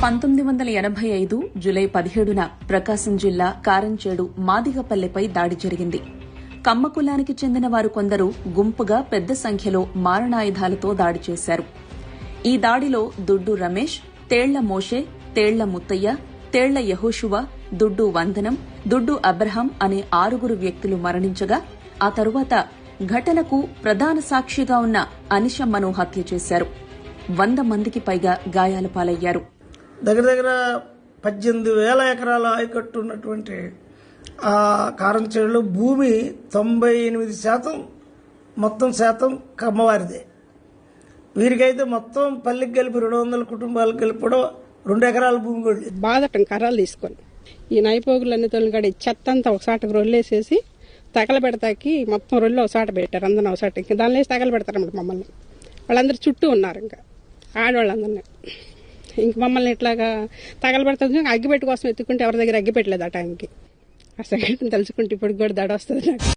1985 July 17న ప్రకాశం జిల్లా కారంచేడు మాదిగపల్లెపై దాడి జరిగింది. కమ్మ కులానికి చెందిన వారు కొందరు గుంపుగా పెద్ద సంఖ్యలో మారణాయుధాలతో దాడి చేశారు. ఈ దాడిలో దుడ్డు రమేష్, తేళ్ల మోషే, తేళ్ల ముత్తయ్య, తేళ్ల యెహోషువ, దుడ్డు వందనం, దుడ్డు అబ్రహం అనే 6 వ్యక్తులు మరణించగా ఆ తరువాత ఘటనకు ప్రధాన సాక్షిగా ఉన్న అనిషమ్మను హత్య చేశారు. 100 మందికి పైగా గాయాల పాలయ్యారు. దగ్గర 18,000 ఎకరాల ఆయకట్టు ఉన్నటువంటి ఆ కారంచేడులో భూమి 98% మొత్తం శాతం కమ్మవారిదే. వీరికైతే మొత్తం పల్లెకి కలిపి 200 కుటుంబాలకు కలిపి 2 ఎకరాల భూమి కూడా బాధటం కర్రలు తీసుకొని ఈ నైపోగులన్నీ తొలగడి చెత్త అంతా ఒకసాట రొల్లేసేసి తగలబెడతాకి మొత్తం రొల్లు ఒకసాట పెట్టారు. అందరిని ఒకసాట దానిలో వేసి తగలబెడతారన్నమాట మమ్మల్ని. వాళ్ళందరూ చుట్టూ ఉన్నారు, ఇంకా ఆడవాళ్ళందరినీ. ఇంక మమ్మల్ని ఇట్లాగా తగలబెడతారు. అగ్గిపెట్టి కోసం ఎత్తుకుంటే ఎవరి దగ్గర అగ్గిపెట్టలేదు ఆ టైంకి. ఆ సంఘటన తలుచుకుంటే ఇప్పుడు కూడా దడ వస్తుంది నాకు.